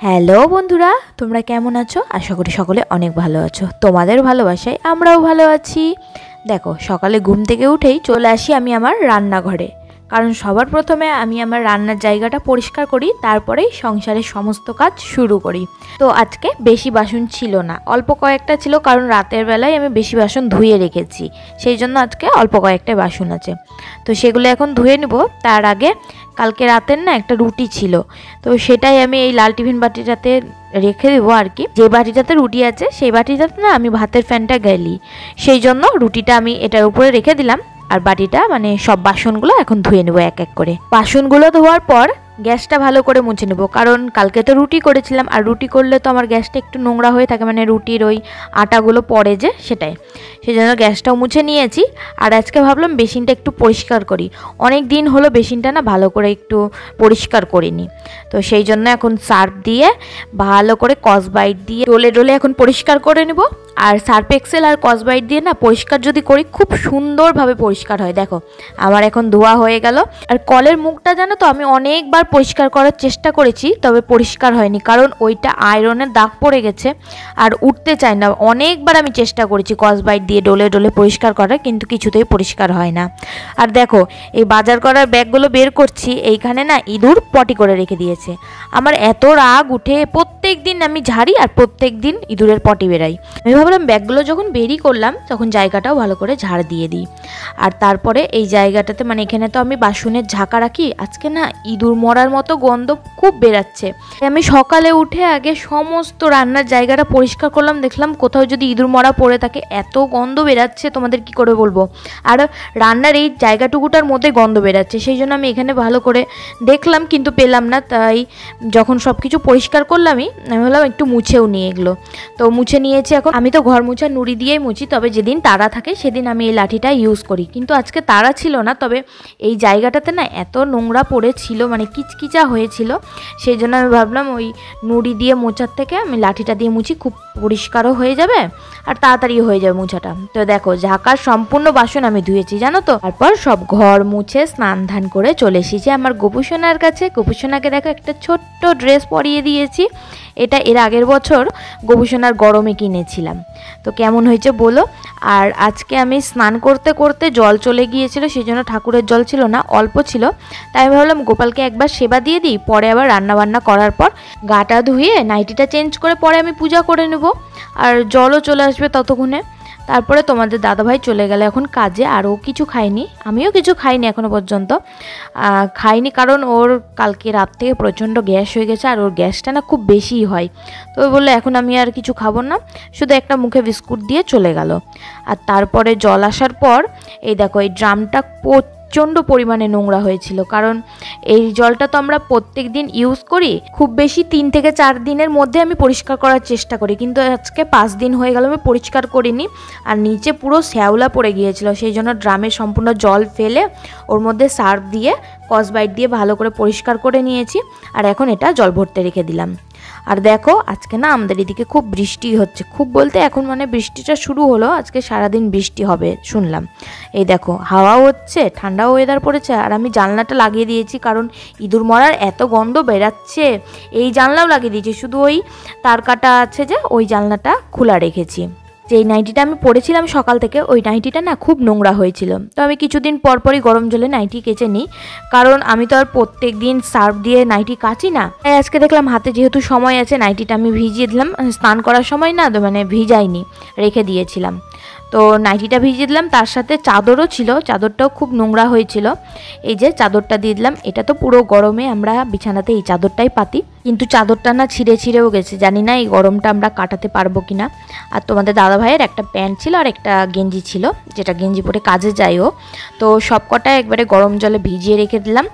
Hello বন্ধুরা, তোমরা কেমন আছো? আশা করি সকলে অনেক ভালো আছো। তোমাদের ভালোবাসায় আমরাও ভালো আছি। দেখো, সকালে ঘুম থেকে উঠেই চলে আসি আমি আমার রান্নাঘরে, কারণ সবার প্রথমে আমি আমার রান্নার জায়গাটা পরিষ্কার করি, তারপরেই সংসারের সমস্ত কাজ শুরু করি। তো আজকে বেশি বাসন ছিল না, অল্প কয়েকটা ছিল, কারণ রাতের বেলায় আমি বেশি বাসন ধুয়ে রেখেছি, সেই জন্য আজকে অল্প কয়েকটা বাসন আছে। তো সেগুলো এখন ধুয়ে নেব। তার আগে কালকে রাতের না একটা রুটি ছিল, তো সেটাই আমি এই লাল টিফিন বাটিটাতে রেখে দেবো আর কি। যে বাটিটাতে রুটি আছে সেই বাটিটাতে না আমি ভাতের ফ্যানটা গেলি, সেই জন্য রুটিটা আমি এটার উপরে রেখে দিলাম। আর বাটিটা মানে সব বাসনগুলো এখন ধুয়ে নেবো এক এক করে। বাসনগুলো ধোয়ার পর গ্যাসটা ভালো করে মুছে নেবো, কারণ কালকে তো রুটি করেছিলাম, আর রুটি করলে তো আমার গ্যাসটা একটু নোংরা হয়ে থাকে, মানে রুটির ওই আটাগুলো পড়ে যে, সেটাই, সেই জন্য গ্যাসটাও মুছে নিয়েছি। আর আজকে ভাবলাম বেসিনটা একটু পরিষ্কার করি, অনেক দিন হলো বেসিনটা না ভালো করে একটু পরিষ্কার করিনি। তো সেই জন্য এখন সার্ফ দিয়ে ভালো করে কসবাইট দিয়ে ডলে ডলে এখন পরিষ্কার করে নেব। আর সার্ফ এক্সেল আর কসবাইট দিয়ে না পরিষ্কার যদি করি খুব সুন্দরভাবে পরিষ্কার হয়। দেখো আমার এখন ধোয়া হয়ে গেল। আর কলের মুখটা জানো তো আমি অনেকবার পরিষ্কার করার চেষ্টা করেছি, তবে পরিষ্কার হয়নি, কারণ ওইটা আয়রনের দাগ পড়ে গেছে আর উঠতে চায় না। অনেকবার আমি চেষ্টা করেছি কসবাইট দিয়ে ডলে ডলে পরিষ্কার করার, কিন্তু কিছুতেই পরিষ্কার হয় না। আর দেখো এই বাজার করার ব্যাগগুলো বের করছি, এইখানে না ইঁদুর পটি করে রেখে দিয়েছে। আমার এত রাগ উঠে, প্রত্যেক দিন আমি ঝাড়ি আর প্রত্যেক দিন ইঁদুরের পটি বেরাই। আমি ভাবলাম ব্যাগগুলো যখন বেরই করলাম তখন জায়গাটাও ভালো করে ঝাড় দিয়ে দিই। আর তারপরে এই জায়গাটাতে মানে এখানে তো আমি বাসনের ঝাঁকা রাখি, আজকে না ইঁদুর মরার মতো গন্ধ খুব বেরাচ্ছে। আমি সকালে উঠে আগে সমস্ত রান্নার জায়গাটা পরিষ্কার করলাম, দেখলাম কোথাও যদি ইঁদুর মরা পড়ে থাকে, এত গন্ধ বেরাচ্ছে তোমাদের কি করে বলবো। আর রান্নার এই জায়গাটুকুটার মধ্যে গন্ধ বেরাচ্ছে, সেই জন্য আমি এখানে ভালো করে দেখলাম কিন্তু পেলাম না। তাই যখন সব কিছু পরিষ্কার করলামই, আমি ভাবলাম একটু মুছেও নিয়ে এগুলো। তো মুছে নিয়েছি। এখন আমি তো ঘর মুছা নুড়ি দিয়েই মুছি, তবে যেদিন তারা থাকে সেদিন আমি এই লাঠিটা ইউজ করি, কিন্তু আজকে তারা ছিল না। তবে এই জায়গাটাতে না এত নোংরা পড়েছিল, মানে কিচকিচা হয়েছিল, সেই জন্য আমি ভাবলাম ওই নুড়ি দিয়ে মোছার থেকে আমি লাঠিটা দিয়ে মুছি, খুব পরিষ্কারও হয়ে যাবে আর তাড়াতাড়ি হয়ে যাবে মোছাটা। তো দেখো ঝাঁকার সম্পূর্ণ বাসন আমি ধুয়েছি জানো তো। তারপর সব ঘর মুছে স্নান ধান করে চলে এসেছি আমার গোপুসোনার কাছে। গোপুসোনাকে দেখো একটা ছোট্ট ড্রেস পরিয়ে দিয়েছি, এটা এর আগের বছর গোপুসোনার গরমে কিনেছিলাম। তো কেমন হয়েছে বলো। আর আজকে আমি স্নান করতে করতে জল চলে গিয়েছিল, সেই জন্য ঠাকুরের জল ছিল না, অল্প ছিল। তাই আমি ভাবলাম গোপালকে একবার সেবা দিয়ে দিই, পরে আবার রান্নাবান্না করার পর গাটা ধুয়ে নাইটিটা চেঞ্জ করে পরে আমি পূজা করে নেব, আর জলও চলে আসবে ততক্ষণে। তারপরে তোমাদের দাদাভাই চলে গেল এখন কাজে, আর ও কিছু খায়নি, আমিও কিছু খাইনি এখনো পর্যন্ত। খাইনি কারণ ওর কালকে রাত থেকে প্রচণ্ড গ্যাস হয়ে গেছে, আর ওর গ্যাসটা না খুব বেশিই হয়। তো ও বললো এখন আমি আর কিছু খাবো না, শুধু একটা মুখে বিস্কুট দিয়ে চলে গেল। আর তারপরে জল আসার পর এই দেখো এই ড্রামটা প্রচণ্ড পরিমাণে নোংরা হয়েছিল, কারণ এই জলটা তো আমরা প্রত্যেক দিন ইউজ করি, খুব বেশি 3 থেকে 4 দিনের মধ্যে আমি পরিষ্কার করার চেষ্টা করি, কিন্তু আজকে 5 দিন হয়ে গেল আমি পরিষ্কার করিনি। আর নিচে পুরো শ্যাওলা পড়ে গিয়েছিল, সেই জন্য ড্রামের সম্পূর্ণ জল ফেলে ওর মধ্যে সার্ফ দিয়ে কসবাইট দিয়ে ভালো করে পরিষ্কার করে নিয়েছি। আর এখন এটা জল ভরতে রেখে দিলাম। আর দেখো আজকে না আমাদের এদিকে খুব বৃষ্টি হচ্ছে, খুব বলতে এখন মানে বৃষ্টিটা শুরু হলো, আজকে সারাদিন বৃষ্টি হবে শুনলাম। এই দেখো হাওয়াও হচ্ছে, ঠান্ডাও ওয়েদার পড়েছে। আর আমি জানলাটা লাগিয়ে দিয়েছি, কারণ ইঁদুর মরার এত গন্ধ বেরাচ্ছে, এই জানলাও লাগিয়ে দিয়েছি, শুধু ওই তার কাটা আছে যে ওই জানলাটা খোলা রেখেছি। যেই নাইটিটা আমি পরেছিলাম সকাল থেকে, ওই নাইটিটা না খুব নোংরা হয়েছিল, তো আমি কিছুদিন পরপরই গরম জলে নাইটি কেচে নিই, কারণ আমি তো আর প্রত্যেক দিন সার্ফ দিয়ে নাইটি কাচি না। তাই আজকে দেখলাম হাতে যেহেতু সময় আছে, নাইটিটা আমি ভিজিয়ে দিলাম। স্নান করার সময় না মানে ভিজাইনি, রেখে দিয়েছিলাম, তো নাইটিটা ভিজিয়ে দিলাম। তার সাথে চাদরও ছিল, চাদরটাও খুব নোংরা হয়েছিল, এই যে চাদরটা দিয়ে দিলাম। এটা তো পুরো গরমে আমরা বিছানাতে এই চাদরটাই পাতি, কিন্তু চাদরটা না ছিঁড়ে ছিঁড়েও গেছে, জানি না এই গরমটা আমরা কাটাতে পারবো কিনা। আর তোমাদের দাদাভাইয়ের একটা প্যান্ট ছিল আর একটা গেঞ্জি ছিল, যেটা গেঞ্জি পরে কাজে যায় ও, তো সব কটা একবারে গরম জলে ভিজিয়ে রেখে দিলাম।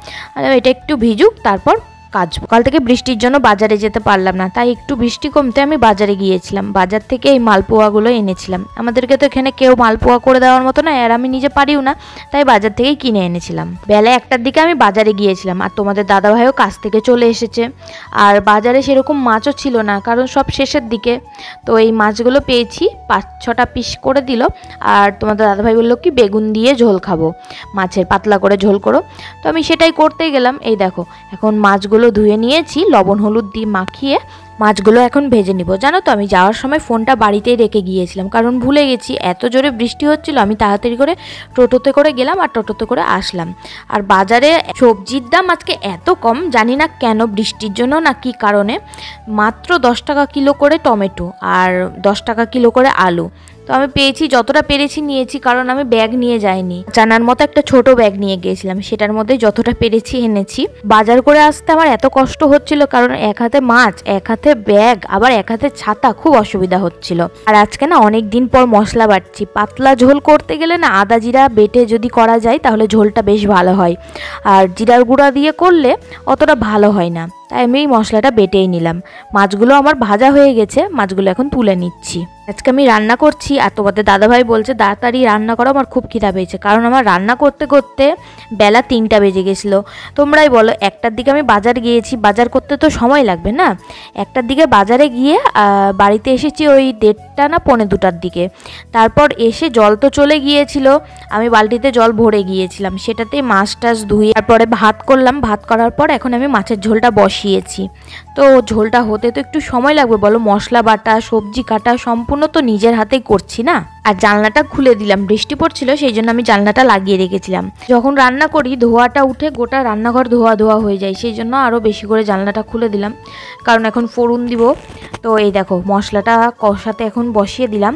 এটা একটু ভিজুক, তারপর কাজ। কাল থেকে বৃষ্টির জন্য বাজারে যেতে পারলাম না, তাই একটু বৃষ্টি কমতে আমি বাজারে গিয়েছিলাম, বাজার থেকে এই মালপোয়াগুলো এনেছিলাম। আমাদেরকে তো এখানে কেউ মালপোয়া করে দেওয়ার মতো না, আর আমি নিজে পারিও না, তাই বাজার থেকেই কিনে এনেছিলাম। বেলা 1টার দিকে আমি বাজারে গিয়েছিলাম, আর তোমাদের দাদাভাইও কাজ থেকে চলে এসেছে। আর বাজারে সেরকম মাছও ছিল না, কারণ সব শেষের দিকে। তো এই মাছগুলো পেয়েছি, 5-6টা পিস করে দিল। আর তোমাদের দাদাভাই বললো কি বেগুন দিয়ে ঝোল খাবো, মাছের পাতলা করে ঝোল করো। তো আমি সেটাই করতেই গেলাম। এই দেখো এখন মাছগুলো মাছগুলো ধুয়ে নিয়েছি, লবণ হলুদ দিয়ে মাখিয়ে মাছগুলো এখন ভেজে নিব। জানো তো আমি যাওয়ার সময় ফোনটা বাড়িতেই রেখে গিয়েছিলাম, কারণ ভুলে গেছি। এত জোরে বৃষ্টি হচ্ছিল, আমি তাড়াতাড়ি করে টোটোতে করে গেলাম আর টোটোতে করে আসলাম। আর বাজারে সবজির দাম আজকে এত কম, জানি না কেন, বৃষ্টির জন্য না কি কারণে। মাত্র 10 টাকা কিলো করে টমেটো আর 10 টাকা কিলো করে আলু। তো আমি পেয়েছি, যতটা পেরেছি নিয়েছি, কারণ আমি ব্যাগ নিয়ে যাইনি। জানার মতো একটা ছোট ব্যাগ নিয়ে গিয়েছিলাম, সেটার মধ্যে যতটা পেরেছি এনেছি। বাজার করে আসতে আমার এত কষ্ট হচ্ছিল, কারণ এক হাতে মাছ, এক হাতে ব্যাগ, আবার এক হাতে ছাতা, খুব অসুবিধা হচ্ছিল। আর আজকে না অনেক দিন পর মশলা বাটছি। পাতলা ঝোল করতে গেলে না আদা জিরা বেটে যদি করা যায় তাহলে ঝোলটা বেশ ভালো হয়, আর জিরার গুঁড়া দিয়ে করলে অতটা ভালো হয় না। তাই আমি এই মশলাটা বেটেই নিলাম। মাছগুলো আমার ভাজা হয়ে গেছে, মাছগুলো এখন তুলে নিচ্ছি। আজকে আমি রান্না করছি, আর তোমাদের দাদাভাই বলছে তাড়াতাড়ি রান্না করো, আমার খুব খিদা পেয়েছে। কারণ আমার রান্না করতে করতে বেলা 3টা বেজে গেছিলো। তোমরাই বলো, 1টার দিকে আমি বাজার গিয়েছি, বাজার করতে তো সময় লাগবে না। 1টার দিকে বাজারে গিয়ে বাড়িতে এসেছি ওই 1:30 না 1:45টার দিকে। তারপর এসে জল তো চলে গিয়েছিল, আমি বালতিতে জল ভরে গিয়েছিলাম, সেটাতে মাছ টাছ ধুয়ে তারপরে ভাত করলাম। ভাত করার পর এখন আমি মাছের ঝোলটা বসিয়েছি। তো ঝোলটা হতে তো একটু সময় লাগবে বলো, মশলা বাটা, সবজি কাটা সম্পূর্ণ তো নিজের হাতেই করছি না। আর জানলাটা খুলে দিলাম, বৃষ্টি পড়ছিল সেই জন্য আমি জানলাটা লাগিয়ে রেখেছিলাম। যখন রান্না করি ধোয়াটা উঠে গোটা রান্নাঘর ধোয়া ধোয়া হয়ে যায়, সেই জন্য আরও বেশি করে জানলাটা খুলে দিলাম, কারণ এখন ফোড়ন দিব। তো এই দেখো মশলাটা কষাতে এখন বসিয়ে দিলাম,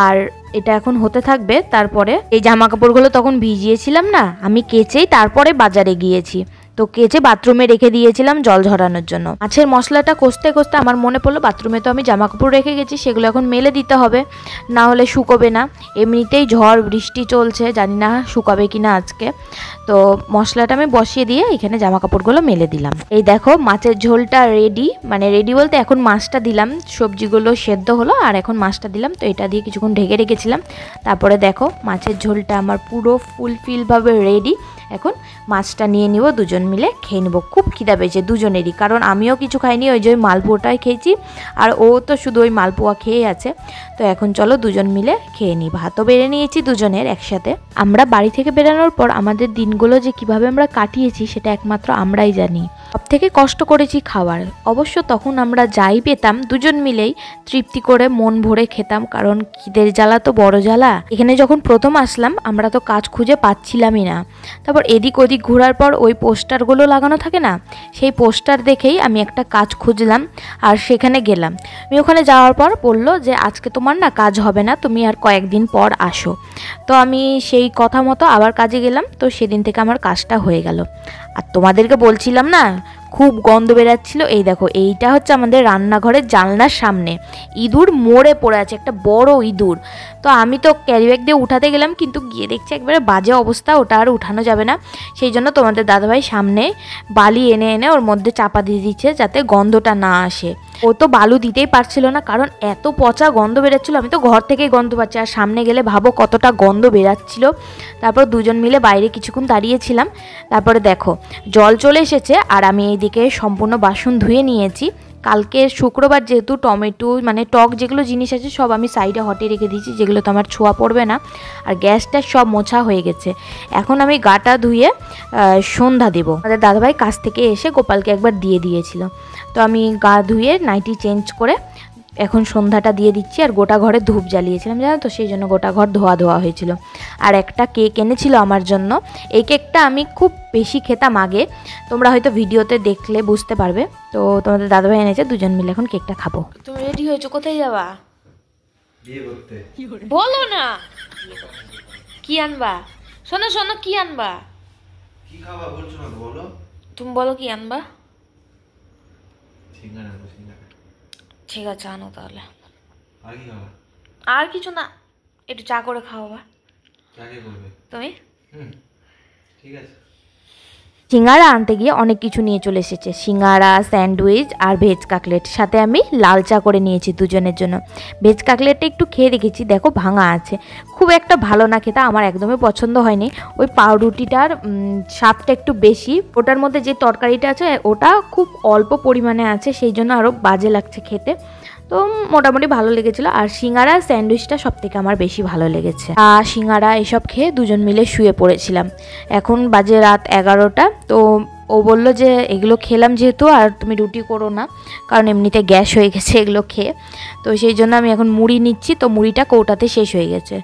আর এটা এখন হতে থাকবে। তারপরে এই জামা কাপড়গুলো তখন ভিজিয়েছিলাম না, আমি কেচেই তারপরে বাজারে গিয়েছি। তো কেচে বাথরুমে রেখে দিয়েছিলাম জল ঝরানোর জন্য। মাছের মশলাটা কষতে কষতে আমার মনে পড়লো বাথরুমে তো আমি জামা কাপড় রেখে গেছি, সেগুলো এখন মেলে দিতে হবে, না হলে শুকোবে না। এমনিতেই ঝড় বৃষ্টি চলছে, জানি না শুকাবে কিনা আজকে। তো মশলাটা আমি বসিয়ে দিয়ে এখানে জামা কাপড়গুলো মেলে দিলাম। এই দেখো মাছের ঝোলটা রেডি, মানে রেডি বলতে এখন মাছটা দিলাম, সবজিগুলো সেদ্ধ হলো আর এখন মাছটা দিলাম। তো এটা দিয়ে কিছুক্ষণ ঢেকে রেখেছিলাম। তারপরে দেখো মাছের ঝোলটা আমার পুরো ফুলফিলভাবে রেডি। এখন মাছটা নিয়ে নিব, দুজন মিলে খেয়ে নেবো। খুব খিদা পেয়েছে দুজনেরই, কারণ আমিও কিছু খাইনি, ওই যে ওই মালপোয়াটাই খেয়েছি, আর ও তো শুধু ওই মালপোয়া খেয়ে আছে। তো এখন চলো দুজন মিলে খেয়ে নিই। ভাতও বেড়ে নিয়েছি দুজনের একসাথে। আমরা বাড়ি থেকে বেরানোর পর আমাদের দিনগুলো যে কিভাবে আমরা কাটিয়েছি সেটা একমাত্র আমরাই জানি। সব থেকে কষ্ট করেছি খাবার। অবশ্য তখন আমরা যাই পেতাম দুজন মিলেই তৃপ্তি করে মন ভরে খেতাম, কারণ খিদের জ্বালা তো বড় জ্বালা। এখানে যখন প্রথম আসলাম আমরা তো কাজ খুঁজে পাচ্ছিলামই না। তারপর এদিক ওদিক ঘোরার পর ওই পোস্টারগুলো লাগানো থাকে না, সেই পোস্টার দেখেই আমি একটা কাজ খুঁজলাম আর সেখানে গেলাম। আমি ওখানে যাওয়ার পর বললো যে আজকে তোমার না কাজ হবে না, তুমি আর কয়েকদিন পর আসো। তো আমি সেই কথা মতো আবার কাজে গেলাম। তো সেদিন থেকে আমার কাজটা হয়ে গেল। আর তোমাদেরকে বলছিলাম না খুব গন্ধ বেরাচ্ছিল। এই দেখো এইটা হচ্ছে আমাদের রান্নাঘরের জানলার সামনে ইঁদুর মরে পড়ে আছে, একটা বড় ইঁদুর। তো আমি তো ক্যারি ব্যাগ দিয়ে উঠাতে গেলাম, কিন্তু গিয়ে দেখছি একবারে বাজে অবস্থা, ওটা আর উঠানো যাবে না। সেই জন্য তোমাদের দাদাভাই সামনে বালি এনে এনে ওর মধ্যে চাপা দিয়ে দিচ্ছে যাতে গন্ধটা না আসে। ও তো বালু দিতেই পারছিল না, কারণ এত পচা গন্ধ বেরাচ্ছিল। আমি তো ঘর থেকেই গন্ধ পাচ্ছি, আর সামনে গেলে ভাবো কতটা গন্ধ বেরাচ্ছিল। তারপর দুজন মিলে বাইরে কিছুক্ষণ দাঁড়িয়েছিলাম। তারপরে দেখো জল চলে এসেছে, আর আমি এইদিকে সম্পূর্ণ বাসন ধুয়ে নিয়েছি। কালকে শুক্রবার যেহেতু টমেটো মানে টক যেগুলো জিনিস আছে সব আমি সাইডে হটে রেখে দিয়েছি, যেগুলো তো আমার ছোঁয়া পড়বে না। আর গ্যাসটা সব মোছা হয়ে গেছে। এখন আমি গাটা ধুয়ে সন্ধ্যা দেব। আমাদের দাদাভাই কাছ থেকে এসে গোপালকে একবার দিয়ে দিয়েছিল। তো আমি গা ধুয়ে নাইটি চেঞ্জ করে এখন সন্ধ্যাটা দিয়ে দিচ্ছি। আর গোটা ঘরে ধূপ জ্বালিয়েছিলাম জানো তো, সেই জন্য গোটা ঘর ধোয়া ধোয়া হয়েছিল। আর একটা কেক এনেছিল আমার জন্য। এই কেকটা আমি খুব বেশি খেতাম আগে, তোমরা হয়তো ভিডিওতে দেখলে বুঝতে পারবে। তো তোমাদের দাদাভাই এনেছে, দুজন মিলে এখন কেকটা খাবো। তুমি রেডি হয়েছো, কোথায় যাবা? বিয়ে করতে। বলো না কি আনবা। শোনো শোনো কি আনবা, কি খাবা বলছো না, বলো। তুমি বলো কি আনবা। সিঙ্গারা আনবো, সিঙ্গারা। ঠিক আছে আনো তাহলে। আর কি খাবা? আর কিছু না, একটু চা করে খাওয়াবা। চা কে করবে? তুমি। ঠিক আছে। সিঙ্গারা আনতে গিয়ে অনেক কিছু নিয়ে চলে এসেছে, সিঙ্গারা, স্যান্ডউইচ আর ভেজ কাকলেট। সাথে আমি লাল চা করে নিয়েছি দুজনের জন্য। ভেজ কাকলেটটা একটু খেয়ে দেখেছি, দেখো ভাঙা আছে, খুব একটা ভালো না খেতে, আমার একদমই পছন্দ হয়নি। ওই পাউরুটিটার স্বাদটা একটু বেশি, ওটার মধ্যে যে তরকারিটা আছে ওটা খুব অল্প পরিমাণে আছে, সেই জন্য আরও বাজে লাগছে খেতে। তো মোটামুটি ভালো লেগেছিলো। আর সিঙ্গারা স্যান্ডউইচটা সব থেকে আমার বেশি ভালো লেগেছে। সিঙ্গারা এসব খেয়ে দুজন মিলে শুয়ে পড়েছিলাম। এখন বাজে রাত 11টা। তো ও বলল যে এগুলো খেলাম যেহেতু আর তুমি রুটি করো না, কারণ এমনিতে গ্যাস হয়ে গেছে এগুলো খেয়ে। তো সেই জন্য আমি এখন মুড়ি নিচ্ছি। তো মুড়িটা কৌটাতে শেষ হয়ে গেছে,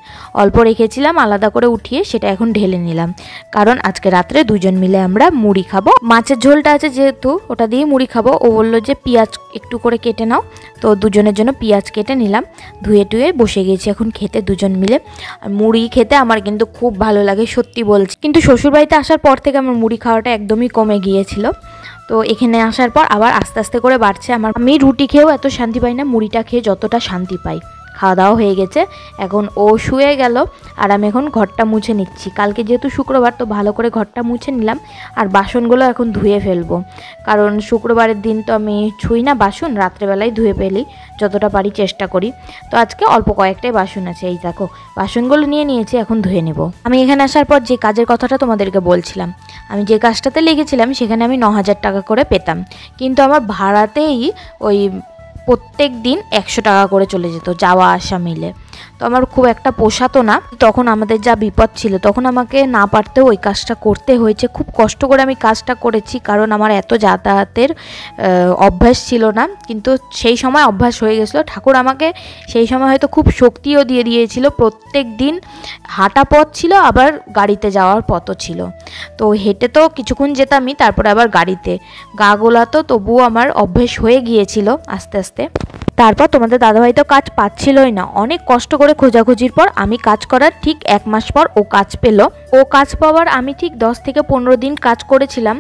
অল্প রেখেছিলাম আলাদা করে উঠিয়ে সেটা এখন ঢেলে নিলাম, কারণ আজকে রাত্রে দুজন মিলে আমরা মুড়ি খাবো। মাছের ঝোলটা আছে যেহেতু ওটা দিয়ে মুড়ি খাবো। ও বললো যে পেঁয়াজ একটু করে কেটে নাও, তো দুজনের জন্য পেঁয়াজ কেটে নিলাম, ধুয়ে টুয়ে বসে গেছি এখন খেতে দুজন মিলে। আর মুড়ি খেতে আমার কিন্তু খুব ভালো লাগে সত্যি বলছি, কিন্তু শ্বশুরবাড়িতে আসার পর থেকে আমার মুড়ি খাওয়াটা একদমই কমে গিয়েছিল। তো এখানে আসার পর আবার আস্তে আস্তে করে বাড়ছে আমার। আমি রুটি খেয়েও এত শান্তি পাই না, মুড়িটা খেয়ে যতটা শান্তি পাই। খাওয়া দাওয়া হয়ে গেছে, এখন ও শুয়ে গেল আর আমি এখন ঘরটা মুছে নিচ্ছি। কালকে যেহেতু শুক্রবার, তো ভালো করে ঘরটা মুছে নিলাম। আর বাসনগুলো এখন ধুয়ে ফেলবো, কারণ শুক্রবারের দিন তো আমি ছুঁই না বাসন, রাত্রেবেলায় ধুয়ে ফেলি যতটা পারি, চেষ্টা করি। তো আজকে অল্প কয়েকটাই বাসন আছে, এই দেখো বাসনগুলো নিয়ে নিয়েছি, এখন ধুয়ে নেব। আমি এখানে আসার পর যে কাজের কথাটা তোমাদেরকে বলছিলাম, আমি যে কাজটাতে লেগেছিলাম সেখানে আমি 9,000 টাকা করে পেতাম, কিন্তু আমার ভাড়াতেই ওই প্রত্যেক দিন 100 টাকা করে চলে যেত যাওয়া আসা মিলে। তো আমার খুব একটা পোষাতো না। তখন আমাদের যা বিপদ ছিল, তখন আমাকে না পারতেও ওই কাজটা করতে হয়েছে। খুব কষ্ট করে আমি কাজটা করেছি, কারণ আমার এত যাতায়াতের অভ্যাস ছিল না, কিন্তু সেই সময় অভ্যাস হয়ে গেছিলো। ঠাকুর আমাকে সেই সময় হয়তো খুব শক্তিও দিয়ে দিয়েছিল। প্রত্যেক দিন হাঁটা পথ ছিল, আবার গাড়িতে যাওয়ার পথও ছিল। তো হেঁটে তো কিছুক্ষণ যেতামই, তারপরে আবার গাড়িতে। গা গোলা তো তবুও আমার অভ্যেস হয়ে গিয়েছিল আস্তে আস্তে। তারপর তোমাদের দাদাভাই তো কাজ পাচ্ছিলই না, অনেক কষ্ট করে খোঁজাখুঁজির পর আমি কাজ করার ঠিক 1 মাস পর ও কাজ পেল। ও কাজ পাওয়ার আমি ঠিক 10 থেকে 15 দিন কাজ করেছিলাম,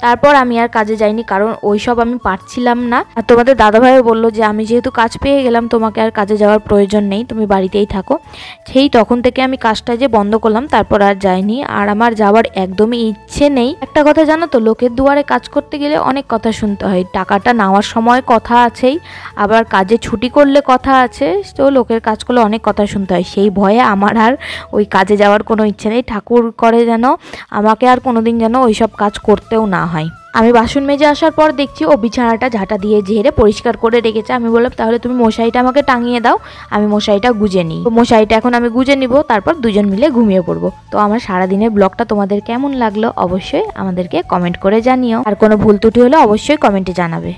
তারপর আমি আর কাজে যাইনি, কারণ ওইসব আমি পারছিলাম না। আর তোমাদের দাদাভাইও বললো যে আমি যেহেতু কাজ পেয়ে গেলাম, তোমাকে আর কাজে যাওয়ার প্রয়োজন নেই, তুমি বাড়িতেই থাকো। সেই তখন থেকে আমি কাজটা যে বন্ধ করলাম, তারপর আর যাইনি। আর আমার যাওয়ার একদমই ইচ্ছে নেই। একটা কথা জানো তো, লোকের দুয়ারে কাজ করতে গেলে অনেক কথা শুনতে হয়। টাকাটা নেওয়ার সময় কথা আছেই, আবার কাজে ছুটি করলে কথা আছে। তো লোকের কাজ করলে অনেক কথা শুনতে হয়, সেই ভয়ে আমার আর ওই কাজে যাওয়ার কোনো ইচ্ছে নেই। ঠাকুর করে যেন আমাকে আর কোনোদিন যেন ওইসব কাজ করতেও না হয়। আমি বাসন মেজে আসার পর দেখছি ও বিছানাটা ঝাঁটা দিয়ে ঝেড়ে পরিষ্কার করে রেখেছে। আমি বললাম তাহলে তুমি মশারিটা আমাকে টাঙিয়ে দাও, আমি মশারিটা গুজে নিই। তো মশারিটা এখন আমি গুজে নিব, তারপর দুজন মিলে ঘুমিয়ে পড়বো। তো আমার সারাদিনের ব্লগটা তোমাদের কেমন লাগলো অবশ্যই আমাদেরকে কমেন্ট করে জানিও, আর কোনো ভুল ত্রুটি হলে অবশ্যই কমেন্টে জানাবে।